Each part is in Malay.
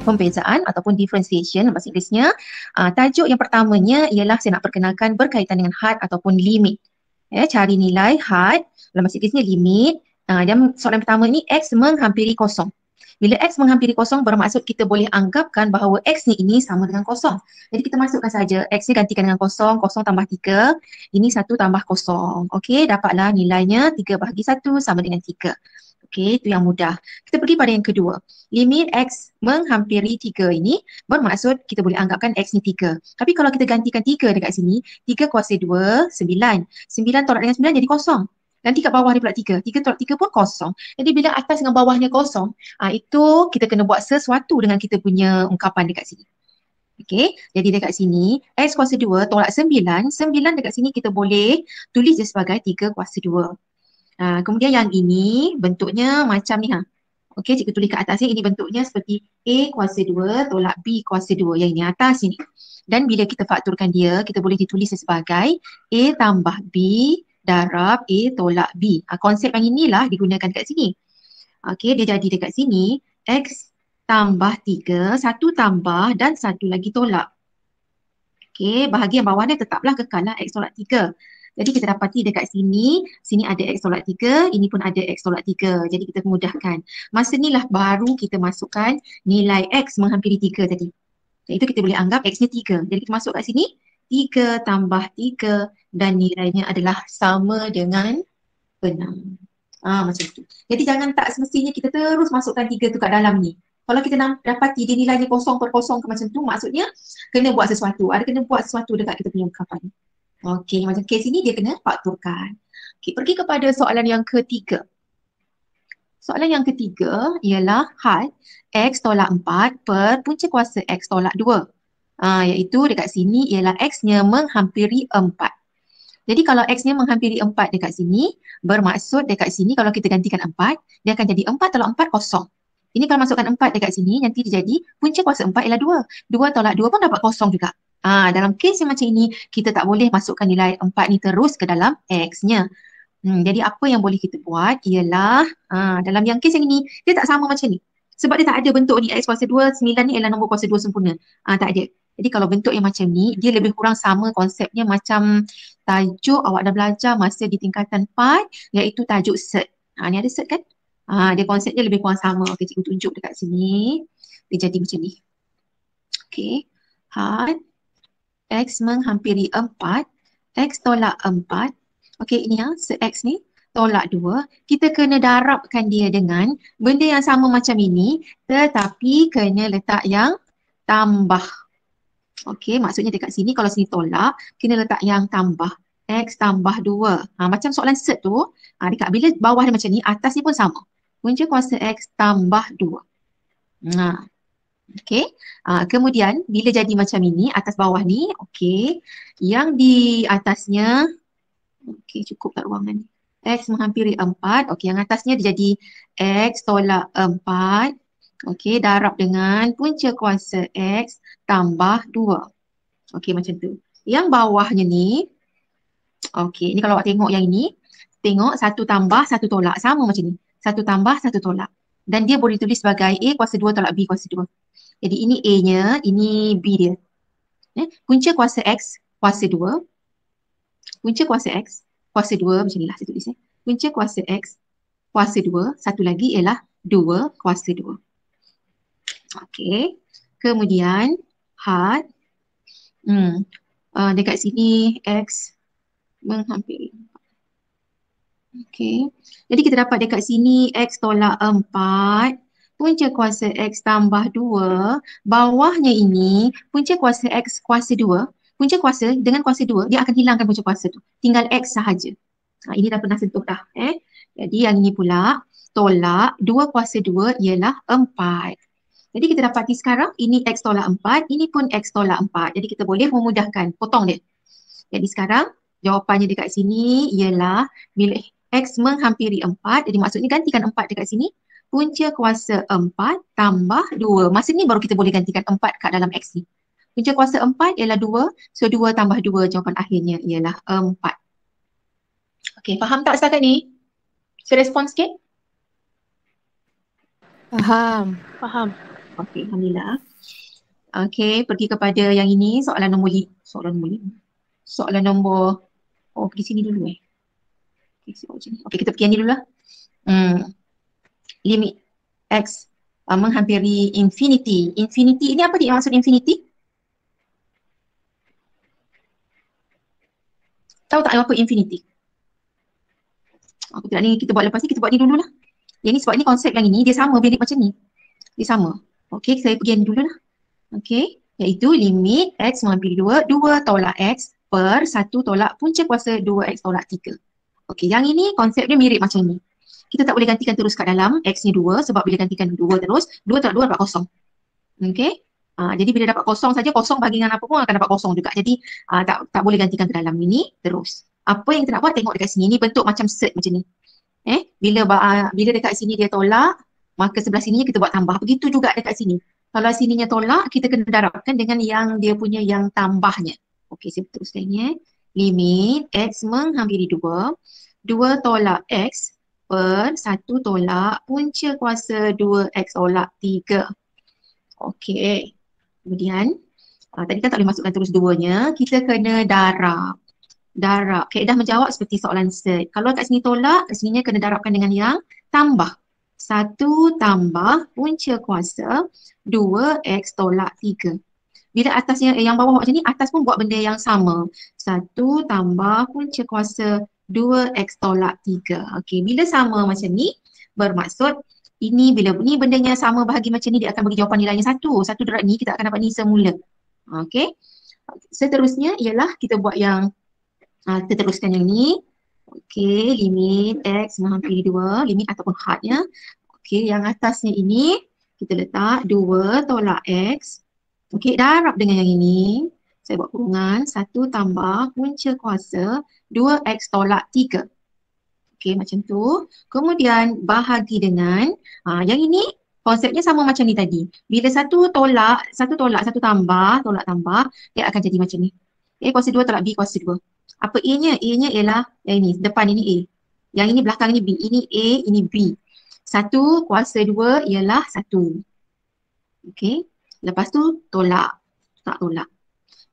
pembezaan ataupun differentiation bahasa Inggerisnya. Tajuk yang pertamanya ialah saya nak perkenalkan berkaitan dengan had ataupun limit. Cari nilai had dalam bahasa Inggerisnya limit. Dan soalan pertama ni X menghampiri kosong. Bila X menghampiri kosong bermaksud kita boleh anggapkan bahawa X ni ini sama dengan kosong. Jadi kita masukkan saja X ni gantikan dengan kosong, kosong tambah 3. Ini 1 tambah kosong. Okey, dapatlah nilainya 3 bahagi 1 sama dengan 3. Okey, itu yang mudah. Kita pergi pada yang kedua. Limit X menghampiri 3 ini bermaksud kita boleh anggapkan X ni 3. Tapi kalau kita gantikan 3 dekat sini, 3 kuasa 2, 9. 9 tolak dengan 9 jadi kosong. Nanti kat bawah dia pula 3. 3 tolak 3 pun kosong. Jadi bila atas dengan bawahnya kosong, itu kita kena buat sesuatu dengan kita punya ungkapan dekat sini. Okey, jadi dekat sini X kuasa 2 tolak 9. 9 dekat sini kita boleh tulis dia sebagai 3 kuasa 2. Kemudian yang ini bentuknya macam ni. Okey, cikgu tulis kat atas ni, ini bentuknya seperti A kuasa 2 tolak B kuasa 2. Yang ini atas ini. Dan bila kita fakturkan dia, kita boleh ditulis sebagai A tambah B darab A tolak B. Konsep yang inilah digunakan kat sini. Okey, dia jadi dekat sini X tambah 3, 1 tambah dan 1 lagi tolak. Okey, bahagian bawah ni tetaplah kekallah X tolak 3. Jadi kita dapati dekat sini, sini ada X tolak 3, ini pun ada X tolak 3. Jadi kita mudahkan. Masa inilah baru kita masukkan nilai X menghampiri 3 tadi. Dan itu kita boleh anggap X ni 3. Jadi kita masuk kat sini, 3 tambah 3 dan nilainya adalah sama dengan 6. Macam tu. Jadi jangan tak semestinya kita terus masukkan 3 tu kat dalam ni. Kalau kita dapati dia nilainya kosong per kosong ke macam tu, maksudnya kena buat sesuatu. Ada kena buat sesuatu dekat kita punya ungkapan. Okey, macam kes ini dia kena fakturkan. Okey, pergi kepada soalan yang ketiga. Soalan yang ketiga ialah had X tolak 4 per punca kuasa X tolak 2. Iaitu dekat sini ialah X-nya menghampiri 4. Jadi kalau X-nya menghampiri 4 dekat sini, bermaksud dekat sini kalau kita gantikan 4, dia akan jadi 4 tolak 4 kosong. Ini kalau masukkan 4 dekat sini, nanti dia jadi punca kuasa 4 ialah 2. 2 tolak 2 pun dapat kosong juga. Dalam kes yang macam ini, kita tak boleh masukkan nilai 4 ni terus ke dalam X-nya. Jadi apa yang boleh kita buat ialah dalam yang kes yang ini, dia tak sama macam ni. Sebab dia tak ada bentuk ni X kuasa 2, 9 ni ialah nombor kuasa 2 sempurna. Tak ada. Jadi kalau bentuk yang macam ni, dia lebih kurang sama konsepnya macam tajuk awak dah belajar masa di tingkatan 4, iaitu tajuk cert. Ni ada cert kan? Dia konsepnya lebih kurang sama. Okey, cikgu tunjuk dekat sini. Dia jadi macam ni. Okey. Had X menghampiri 4, X tolak 4. Okey, ini set X ni tolak 2. Kita kena darabkan dia dengan benda yang sama macam ini, tetapi kena letak yang tambah. Okey, maksudnya dekat sini kalau sini tolak, kena letak yang tambah. X tambah 2. Macam soalan set tu, dekat bila bawah dia macam ni, atas ni pun sama. Punca kuasa X tambah 2. Okey. Kemudian bila jadi macam ini, atas bawah ni, okey. Yang di atasnya, okey, cukup tak ruangan ni. X menghampiri 4. Okey, yang atasnya dia jadi X tolak 4. Okey, darab dengan punca kuasa X tambah 2. Okey, macam tu. Yang bawahnya ni, okey, ni kalau awak tengok yang ini, tengok 1 tambah 1 tolak. Sama macam ni. 1 tambah 1 tolak. Dan dia boleh tulis sebagai A kuasa 2 tolak B kuasa 2. Jadi ini A-nya, ini B dia. Punca kuasa X kuasa 2. Punca kuasa X kuasa 2, macam inilah saya tulis. Punca kuasa X kuasa 2, satu lagi ialah 2 kuasa 2. Okey. Kemudian had dekat sini X menghampiri. Okey. Jadi kita dapat dekat sini X tolak 4. Punca kuasa X tambah 2. Bawahnya ini punca kuasa X kuasa 2. Punca kuasa dengan kuasa 2, dia akan hilangkan punca kuasa tu. Tinggal X sahaja. Ini dah pernah sentuh dah. Jadi yang ini pula tolak 2 kuasa 2 ialah 4. Jadi kita dapati sekarang ini X tolak 4, ini pun X tolak 4. Jadi kita boleh memudahkan, potong dia. Jadi sekarang jawapannya dekat sini ialah bila X menghampiri 4, jadi maksudnya gantikan 4 dekat sini. Punca kuasa 4 tambah 2. Masa ni baru kita boleh gantikan 4 kat dalam X ni. Punca kuasa 4 ialah 2. So 2 tambah 2, jawapan akhirnya ialah 4. Okey, faham tak setakat ni? Saya respon sikit? Faham. Okey, Alhamdulillah. Okey, pergi kepada yang ini, soalan nombor soalan nombor 5. Soalan nombor, oh pergi sini dulu eh. Okey, kita pergi yang ni dulu lah. Limit X menghampiri infinity. Infinity ini apa dia maksud infinity? Tahu tak apa infinity? Aku tidak ni, kita buat lepas ni, kita buat ni dulu lah. Yang ni sebab ni konsep yang ini, dia sama bilik macam ni. Dia sama. Okey, saya pergi yang ni dulu lah. Okey, iaitu limit X menghampiri 2, 2 tolak X per 1 tolak punca kuasa 2X tolak 3. Okey, yang ini konsep dia mirip macam ni. Kita tak boleh gantikan terus kat dalam X ni 2 sebab bila gantikan 2 terus, 2 tolak 2 dapat kosong. Okey. Jadi bila dapat kosong saja, kosong bagi dengan apa pun akan dapat kosong juga. Jadi tak boleh gantikan ke dalam ini terus. Apa yang kita nak buat, tengok dekat sini. Ni bentuk macam set macam ni. Bila dekat sini dia tolak, maka sebelah sininya kita buat tambah. Begitu juga dekat sini. Kalau sininya tolak, kita kena darabkan dengan yang dia punya yang tambahnya. Okey, saya teruskan ni. Limit X menghampiri 2. 2 tolak X per 1 tolak punca kuasa 2X tolak 3. Okey. Kemudian, tadi kan tak boleh masukkan terus duanya. Kita kena darab. Darab. Kaedah menjawab seperti soalan set. Kalau kat sini tolak, kat sininya kena darabkan dengan yang tambah. 1 tambah punca kuasa 2X tolak 3. Bila atasnya, yang bawah macam ni, atas pun buat benda yang sama. 1 tambah punca kuasa 2X tolak 3. Okey, bila sama macam ni, bermaksud ini bila ni bendanya sama bahagi macam ni, dia akan bagi jawapan nilainya 1. 1 darab ni, kita akan dapat ni semula. Okey. Seterusnya ialah kita buat yang, kita teruskan yang ni. Okey, limit X menghampiri 2, limit ataupun hadnya. Okey, yang atasnya ini, kita letak 2 tolak X. Okey, darab dengan yang ini. Saya buat kurungan, 1 tambah punca kuasa 2X tolak 3. Okey, macam tu. Kemudian bahagi dengan, yang ini konsepnya sama macam ni tadi. Bila satu tolak, satu tambah, dia akan jadi macam ni. Kuasa 2 tolak B kuasa 2. Apa A-nya? A-nya ialah yang ini, depan ini A. Yang ini belakang ini B. Ini A, ini B. 1 kuasa 2 ialah 1. Okey. Lepas tu tolak. Tak tolak.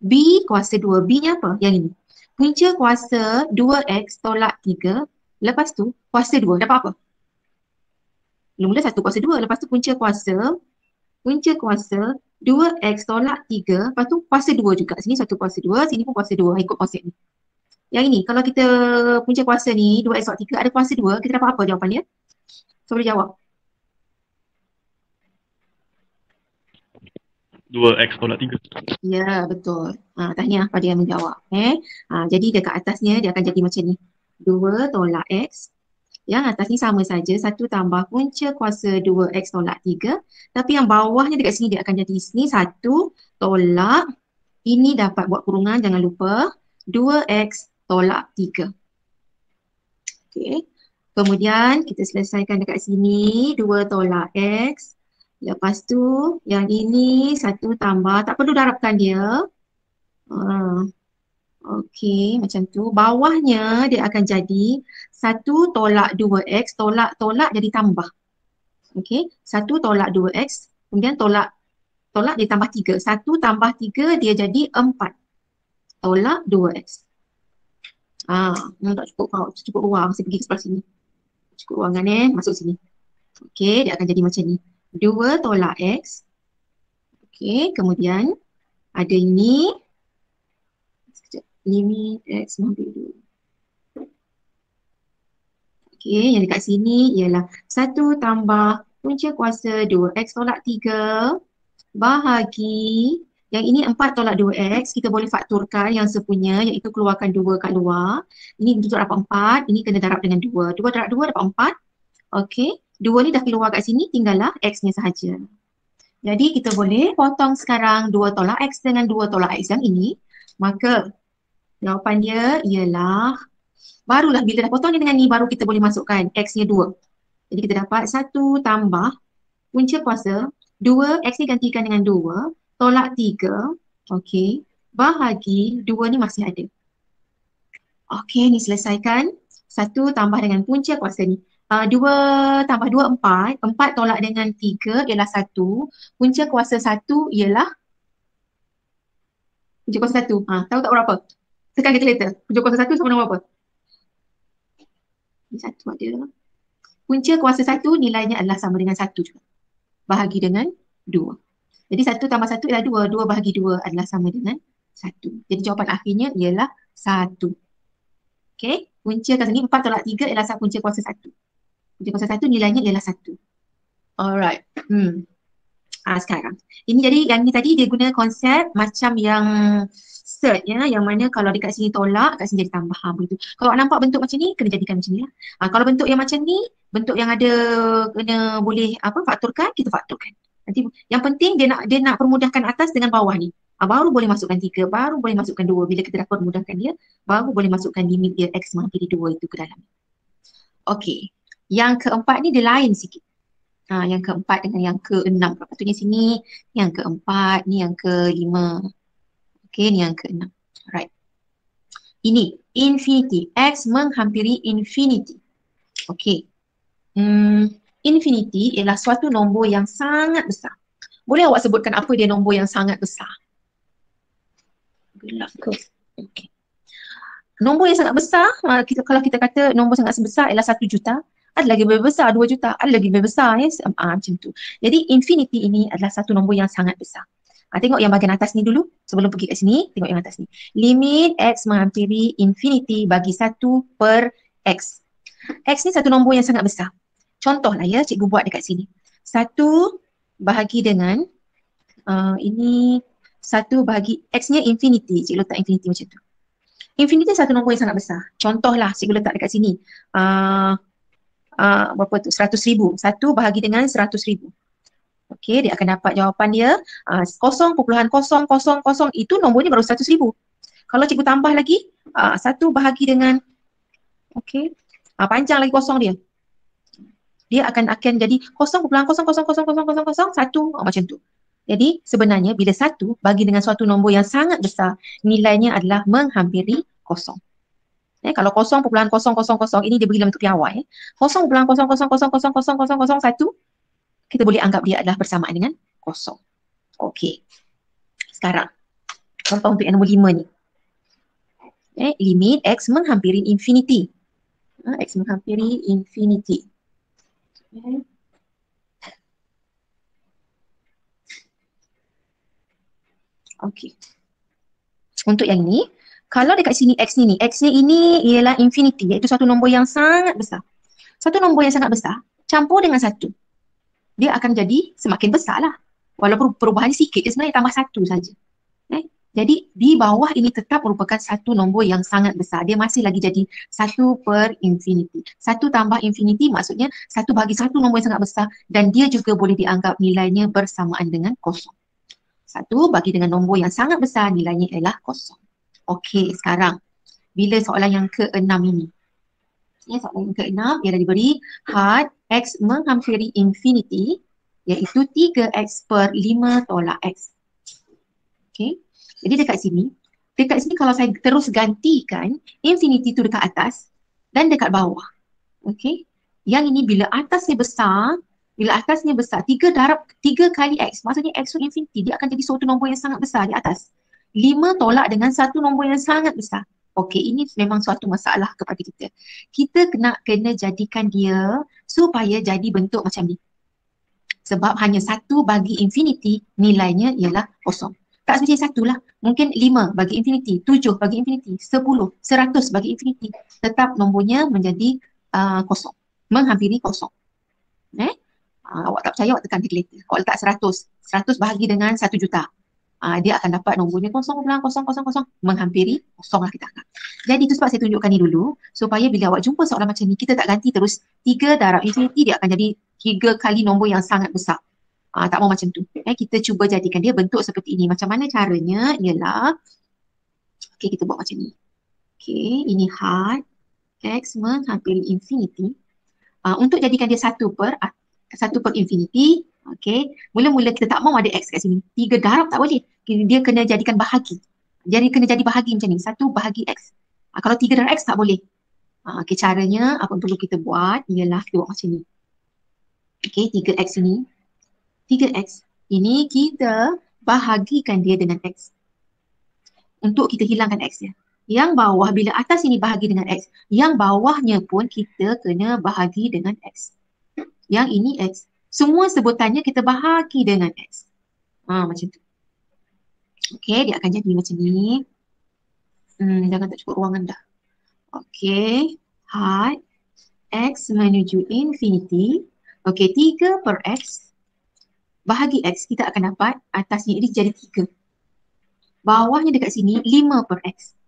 B kuasa 2. B-nya apa? Yang ini. Punca kuasa 2X tolak 3. Lepas tu kuasa 2. Dapat apa? Mula-mula 1 kuasa 2. Lepas tu punca kuasa 2X tolak 3. Lepas tu kuasa 2 juga. Sini 1 kuasa 2. Sini pun kuasa 2. Ikut konsep ni. Yang ini, kalau kita punca kuasa ni 2X tolak 3 ada kuasa 2. Kita dapat apa jawapannya? So boleh jawab. 2X tolak 3. Ya, betul. Tahniah pada yang menjawab. Jadi dekat atasnya dia akan jadi macam ni. 2 tolak X. Yang atas ni sama saja. 1 tambah punca kuasa 2X tolak 3. Tapi yang bawahnya dekat sini dia akan jadi sini 1 tolak. Ini dapat buat kurungan, jangan lupa. 2X tolak 3. Okey. Kemudian kita selesaikan dekat sini. 2 tolak X. Lepas tu yang ini 1 tambah, tak perlu darabkan dia. Okey, macam tu. Bawahnya dia akan jadi 1 tolak 2X, tolak jadi tambah. Okey, 1 tolak 2X, kemudian tolak dia tambah 3. 1 tambah 3 dia jadi 4. Tolak 2X. Tak cukup ruang. Saya pergi ke sebelah sini. Cukup ruangan masuk sini. Okey, dia akan jadi macam ni. 2 tolak X. Okey, kemudian ada ini. Sekejap. Limit X menghampiri 2. Okey, yang dekat sini ialah 1 tambah punca kuasa 2X tolak 3 bahagi, yang ini 4 tolak 2X, kita boleh fakturkan yang sepunya iaitu keluarkan 2 kat luar. Ini untuk dapat 4, ini kena darab dengan 2. 2 darab 2 dapat 4. Okey, 2 ni dah keluar kat sini, tinggallah X-nya sahaja. Jadi kita boleh potong sekarang 2 tolak X dengan 2 tolak X yang ini. Maka jawapan dia ialah, barulah bila dah potong ni dengan ni, baru kita boleh masukkan X-nya 2. Jadi kita dapat 1 tambah punca kuasa 2, X ni gantikan dengan 2, tolak 3, okey, bahagi 2 ni masih ada. Okey, ni selesaikan. 1 tambah dengan punca kuasa ni. 2 tambah 2, 4. 4 tolak dengan 3 ialah 1. Punca kuasa 1 ialah punca kuasa 1. Tahu tak berapa? Tekan calculator. Punca kuasa 1 sama dengan berapa? Ini 1 ada. Punca kuasa 1 nilainya adalah sama dengan 1 juga. Bahagi dengan 2. Jadi 1 tambah 1 ialah 2. 2 bahagi 2 adalah sama dengan 1. Jadi jawapan akhirnya ialah 1. Okey. Punca kat sini 4 tolak 3 ialah punca kuasa 1. Punca kuasa 1 nilainya ialah 1. Alright. Sekarang. Ini jadi yang ni tadi dia guna konsep macam yang cert ya, yang mana kalau dekat sini tolak, kat sini jadi tambah. Begitu. Kalau nampak bentuk macam ni, kena jadikan macam ni lah. Kalau bentuk yang macam ni, bentuk yang ada kena boleh fakturkan, kita fakturkan. Nanti yang penting dia nak permudahkan atas dengan bawah ni. Baru boleh masukkan 3, baru boleh masukkan 2. Bila kita dah permudahkan dia, baru boleh masukkan limit dia X menghampiri 2 itu ke dalam. Okey. Yang keempat ni dia lain sikit. Yang keempat dengan yang keenam. Patutnya sini yang keempat, ni yang kelima. Okey, ni yang keenam. Alright. Ini infinity. X menghampiri infinity. Okey. Infinity ialah suatu nombor yang sangat besar. Boleh awak sebutkan apa dia nombor yang sangat besar? Gelap ke? Okey. Nombor yang sangat besar, kalau kita kata nombor sangat besar ialah 1 juta, ada lagi lebih besar 2 juta, ada lagi lebih besar macam tu. Jadi infinity ini adalah satu nombor yang sangat besar. Tengok yang bahagian atas ni dulu sebelum pergi kat sini, tengok yang atas ni. Limit X menghampiri infinity bagi 1 per X. X ni satu nombor yang sangat besar. Contohlah ya, cikgu buat dekat sini. 1 bahagi dengan ini 1 bahagi X-nya infinity. Cikgu letak infinity macam tu. Infinity satu nombor yang sangat besar. Contohlah cikgu letak dekat sini. Berapa tu? 100,000. 1 bahagi dengan 100,000. Okey, dia akan dapat jawapan dia 0.000 itu nombor ni baru 100,000. Kalau cikgu tambah lagi 1 bahagi dengan panjang lagi kosong dia. Dia akan jadi 0.0000001 macam tu. Jadi sebenarnya bila 1 bagi dengan suatu nombor yang sangat besar, nilainya adalah menghampiri kosong. Kalau 0.000 ini dia bagi dalam bentuk piawai. 0.0000001 kita boleh anggap dia adalah bersamaan dengan kosong. Okey. Sekarang contoh untuk yang nombor 5 ni. Limit X menghampiri infinity. X menghampiri infinity. Okey. Untuk yang ini, kalau dekat sini X ni, X ni ini ialah infinity, iaitu satu nombor yang sangat besar. Satu nombor yang sangat besar, campur dengan 1. Dia akan jadi semakin besar lah. Walaupun perubahannya sikit, dia sebenarnya tambah 1 saja. Jadi di bawah ini tetap merupakan satu nombor yang sangat besar. Dia masih lagi jadi 1 per infinity. 1 tambah infinity maksudnya 1 bagi 1 nombor yang sangat besar dan dia juga boleh dianggap nilainya bersamaan dengan kosong. 1 bagi dengan nombor yang sangat besar nilainya ialah kosong. Okey, sekarang bila soalan yang ke-6 ini. Soalan yang ke-6 ia dah diberi had X menghampiri infinity iaitu 3X per 5 tolak X. Okey. Jadi dekat sini kalau saya terus gantikan infinity tu dekat atas dan dekat bawah. Okey. Yang ini bila atasnya besar, 3 kali X, maksudnya X tu infinity, dia akan jadi suatu nombor yang sangat besar di atas. 5 tolak dengan satu nombor yang sangat besar. Okey, ini memang suatu masalah kepada kita. Kita kena jadikan dia supaya jadi bentuk macam ni. Sebab hanya 1 bagi infinity nilainya ialah kosong. Tak semestinya 1 lah. Mungkin 5 bagi infinity, 7 bagi infinity, 10, 100 bagi infinity. Tetap nombornya menjadi kosong. Menghampiri kosong. Awak tak percaya, awak tekan calculator. Awak letak 100. 100 bahagi dengan 1 juta. Dia akan dapat nombornya 0.000 menghampiri kosong lah kita anggap. Jadi itu sebab saya tunjukkan ni dulu. Supaya bila awak jumpa soalan macam ni, kita tak ganti terus 3 darab infinity, dia akan jadi 3 kali nombor yang sangat besar. Tak mau macam tu. Kita cuba jadikan dia bentuk seperti ini. Macam mana caranya ialah, kita buat macam ni. Ini had X menghampiri infinity. Untuk jadikan dia 1 per infinity, mula-mula kita tak mau ada X kat sini. 3 darab tak boleh. Dia kena jadikan bahagi. Jadi kena jadi bahagi macam ni. 1 bahagi X. Kalau 3 darab X tak boleh. Okey, caranya apa yang perlu kita buat ialah kita buat macam ni. Okey, 3x ini. 3x ini kita bahagikan dia dengan x. Untuk kita hilangkan x dia. Yang bawah, bila atas ini bahagi dengan x, yang bawahnya pun kita kena bahagi dengan x. Yang ini x. Semua sebutannya kita bahagi dengan x. Macam tu. Okey, dia akan jadi macam ni. Jangan tak cukup ruangan dah. Okey, had x menuju infinity. Okey, 3 per x bahagi x, kita akan dapat atasnya ini jadi 3. Bawahnya dekat sini 5 per x.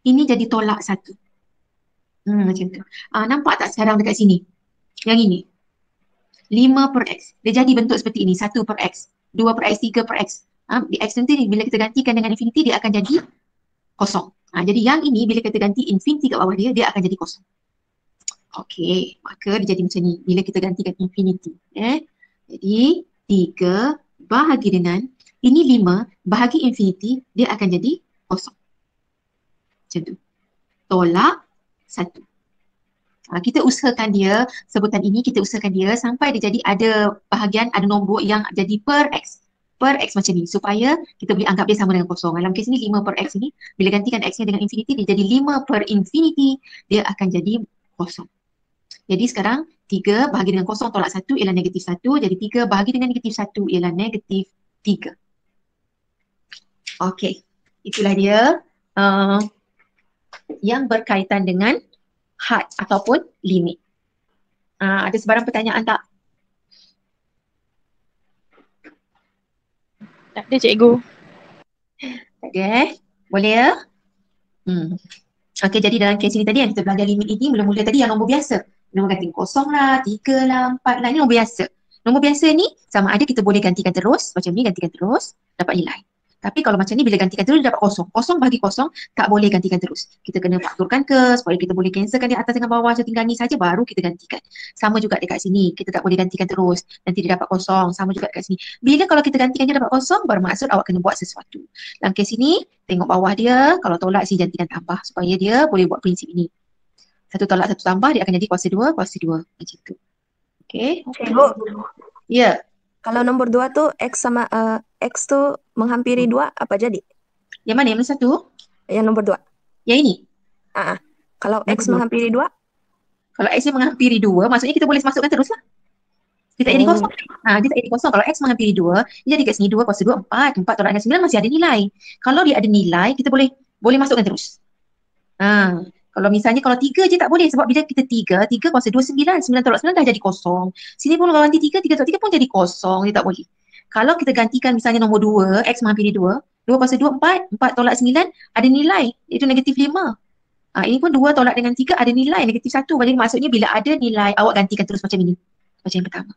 Ini jadi tolak 1. Macam tu. Nampak tak sekarang dekat sini? Yang ini. 5 per x. Dia jadi bentuk seperti ini. 1 per x. 2 per x, 3 per x. Di x nanti bila kita gantikan dengan infinity, dia akan jadi kosong. Jadi yang ini bila kita ganti infinity kat bawah dia, dia akan jadi kosong. Okey, maka dia jadi macam ni bila kita gantikan infinity. Jadi 3 bahagi dengan, ini 5 bahagi infinity, dia akan jadi kosong. Macam tu. Tolak 1. Kita usahakan dia, sebutan ini kita usahakan dia sampai dia jadi ada bahagian, ada nombor yang jadi per x. Per x macam ni, supaya kita boleh anggap dia sama dengan kosong. Dalam kes ni 5 per x ni, bila gantikan x-nya dengan infinity, dia jadi 5 per infinity, dia akan jadi kosong. Jadi sekarang 3 bahagi dengan kosong tolak 1 ialah negatif 1. Jadi 3 bahagi dengan negatif 1 ialah negatif 3. Okey, itulah dia yang berkaitan dengan had ataupun limit. Ada sebarang pertanyaan tak? Tak ada, cikgu. Tak ada Boleh ya? Okey, jadi dalam kes ini tadi yang kita belajar limit ini, mula-mula tadi yang nombor biasa. Nombor ganti kosong lah, 3 lah, 4 lah, ini nombor biasa. Nombor biasa ni sama ada kita boleh gantikan terus, macam ni gantikan terus, dapat nilai. Tapi kalau macam ni bila gantikan terus dia dapat kosong. Kosong bahagi kosong, tak boleh gantikan terus. Kita kena fakturkan ke supaya kita boleh cancelkan di atas dengan bawah, so tinggal ni saja baru kita gantikan. Sama juga dekat sini, kita tak boleh gantikan terus, nanti dia dapat kosong. Sama juga dekat sini. Bila kalau kita gantikan dia dapat kosong, bermaksud awak kena buat sesuatu. Dalam kes ini, tengok bawah dia, kalau tolak si gantikan tambah supaya dia boleh buat prinsip ini. 1 tolak 1 tambah, dia akan jadi kuasa 2, kuasa 2. Macam tu. Okey. Cikgu, Ya. kalau nombor 2 tu X sama X tu menghampiri 2, apa jadi? Yang mana? Yang mana satu? Yang nombor 2. Yang ini? Kalau Nombor X dua. menghampiri 2? Kalau X menghampiri 2, maksudnya kita boleh masukkan terus lah. Dia tak jadi kosong. Dia tak jadi kosong. Kalau X menghampiri 2, dia jadi kat sini 2 kuasa 2, 4. 4 tolak dengan 9 masih ada nilai. Kalau dia ada nilai, kita boleh masukkan terus. Kalau misalnya kalau 3 je tak boleh, sebab bila kita 3 kuasa 2, 9. 9 tolak 9 dah jadi kosong. Sini pun kalau nanti 3 tolak 3 pun jadi kosong. Dia tak boleh. Kalau kita gantikan misalnya nombor 2, X menghampiri 2, 2 kuasa 2, 4. 4 tolak 9 ada nilai, iaitu negatif 5. Ini pun 2 tolak dengan 3 ada nilai negatif 1. Jadi maksudnya bila ada nilai, awak gantikan terus macam ini. Macam yang pertama.